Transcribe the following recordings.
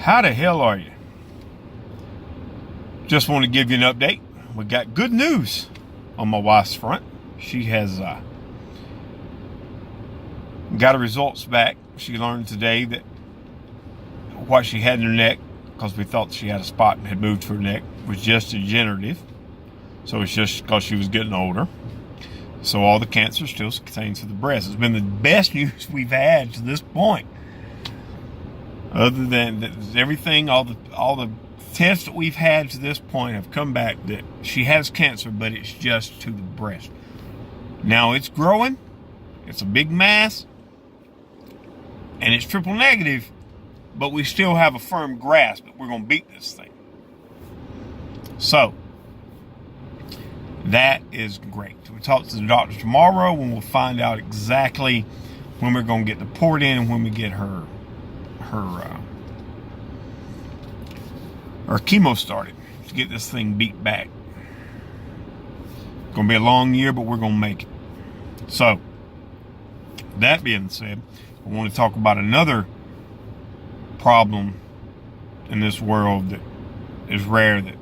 How the hell are you? Just want to give you an update. We got good news on my wife's front. She has got her results back. She learned today that what she had in her neck, because we thought she had a spot and had moved to her neck, was just degenerative. So it's just because she was getting older. So all the cancer still contains to the breast. It's been the best news we've had to this point. Other than that, everything, all the tests that we've had to this point have come back that she has cancer, but it's just to the breast. Now it's growing. It's a big mass. And it's triple negative, but we still have a firm grasp that we're going to beat this thing. So, that is great. We talk to the doctor tomorrow when we'll find out exactly when we're going to get the port in and when we get her chemo started to get this thing beat back. It's going to be a long year, but we're going to make it. So, that being said, I want to talk about another problem in this world that is rare that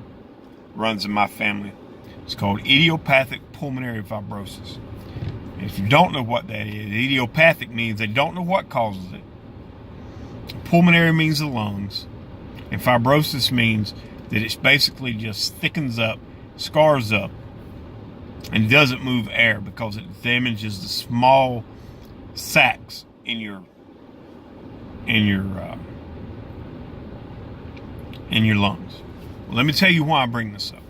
runs in my family. It's called idiopathic pulmonary fibrosis. And if you don't know what that is, idiopathic means they don't know what causes it. Pulmonary means the lungs. And fibrosis means that it's basically just thickens up, scars up, and doesn't move air because it damages the small sacs in your lungs. Well, let me tell you why I bring this up.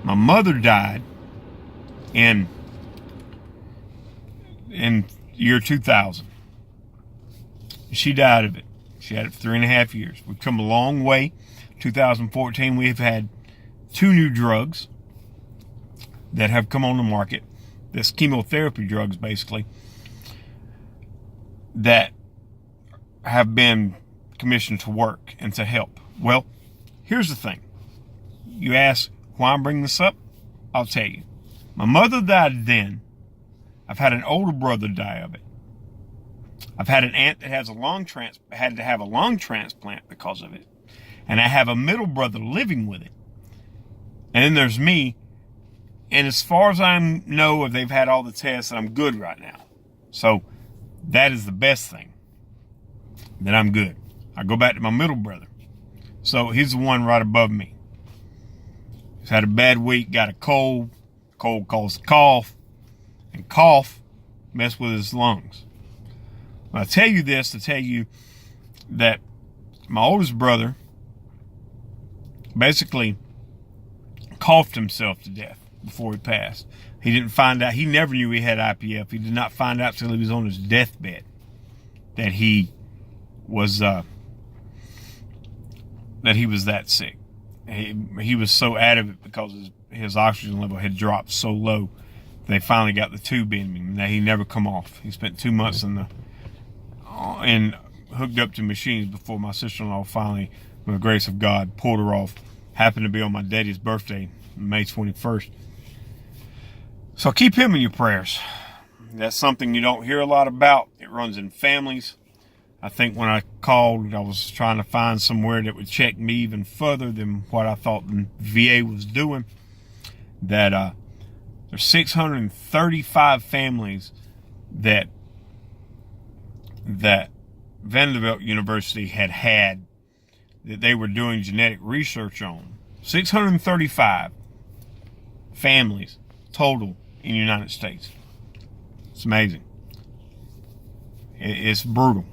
My mother died in year 2000. She died of it. She had it for 3.5 years. We've come a long way. 2014, we've had 2 new drugs that have come on the market. This chemotherapy drugs, basically, that have been commissioned to work and to help. Well, here's the thing. You ask why I'm bringing this up? I'll tell you. My mother died then. I've had an older brother die of it. I've had an aunt that has had to have a lung transplant because of it. And I have a middle brother living with it. And then there's me. And as far as I know, they've had all the tests, and I'm good right now. So that is the best thing. That I'm good. I go back to my middle brother. So he's the one right above me. He's had a bad week, got a cold. Cold caused cough. And cough messed with his lungs. I tell you this to tell you that my oldest brother basically coughed himself to death before he passed. He didn't find out. He never knew he had IPF. He did not find out till he was on his deathbed that he was that sick. He was so out of it because his oxygen level had dropped so low. They finally got the tube in him. Now he never come off. He spent 2 months and hooked up to machines before my sister-in-law finally, with the grace of God, pulled her off. Happened to be on my daddy's birthday, May 21st. So keep him in your prayers. That's something you don't hear a lot about. It runs in families. I think when I called, I was trying to find somewhere that would check me even further than what I thought the VA was doing. That there's 635 families that Vanderbilt University had that they were doing genetic research on. 635 families total in the United States. It's amazing. It's brutal.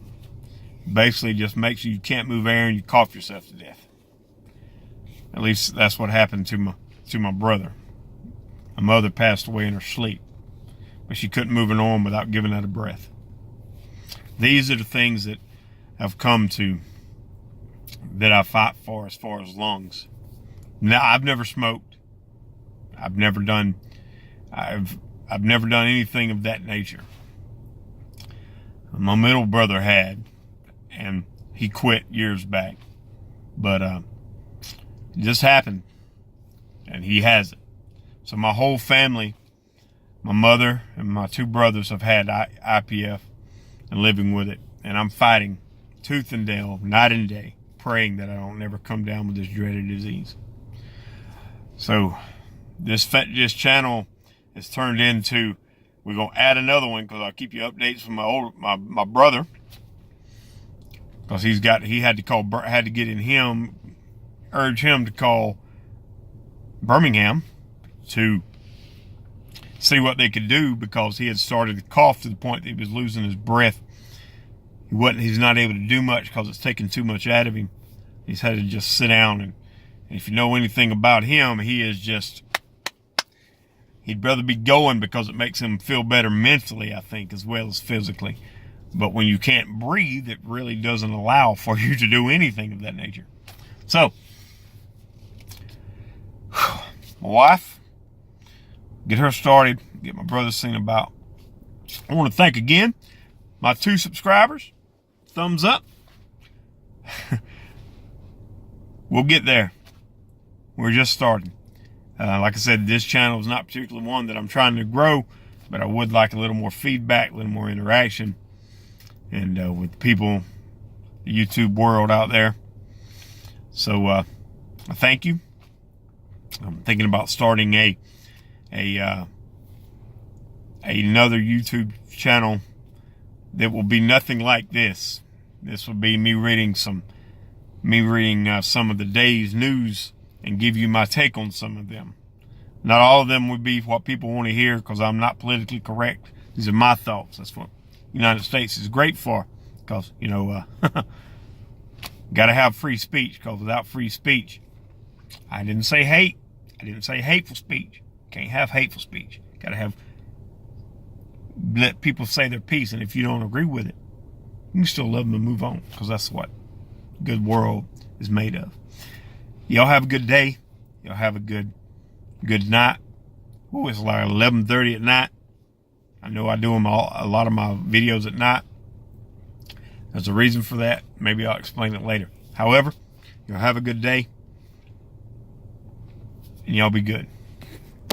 Basically just makes you can't move air and you cough yourself to death. At least that's what happened to my brother. My mother passed away in her sleep, but she couldn't move an arm without giving out a breath. These are the things that have come to that I fight for as far as lungs. Now, I've never smoked. I've never done anything of that nature. My middle brother had, and he quit years back. But it just happened, and he has it. So my whole family, my mother and my 2 brothers have had IPF and living with it. And I'm fighting tooth and nail, night and day, praying that I don't never come down with this dreaded disease. So this channel has turned into, we're gonna add another one because I'll keep you updates from my brother, because he had to get in him, urge him to call Birmingham to see what they could do, because he had started to cough to the point that he was losing his breath. He's not able to do much because it's taking too much out of him. He's had to just sit down, and if you know anything about him, he'd rather be going because it makes him feel better mentally, I think, as well as physically. But when you can't breathe, it really doesn't allow for you to do anything of that nature. So, my wife, get her started, get my brother seen about. I want to thank again my 2 subscribers. Thumbs up. We'll get there. We're just starting. Like I said, this channel is not particularly one that I'm trying to grow, but I would like a little more feedback, a little more interaction, and with people, the YouTube world out there. So I thank you. I'm thinking about starting another YouTube channel that will be nothing like this. This will be me reading some of the day's news and give you my take on some of them. Not all of them would be what people want to hear, because I'm not politically correct. These are my thoughts. That's what the United States is great for, because, got to have free speech, because without free speech, I didn't say hate. I didn't say hateful speech. Can't have hateful speech. Got to let people say their piece, and if you don't agree with it, you can still love them and move on, because that's what a good world is made of. Y'all have a good day. Y'all have a good night. Oh, it's like 11:30 at night. I know I do a lot of my videos at night. There's a reason for that. Maybe I'll explain it later. However, y'all have a good day, and y'all be good.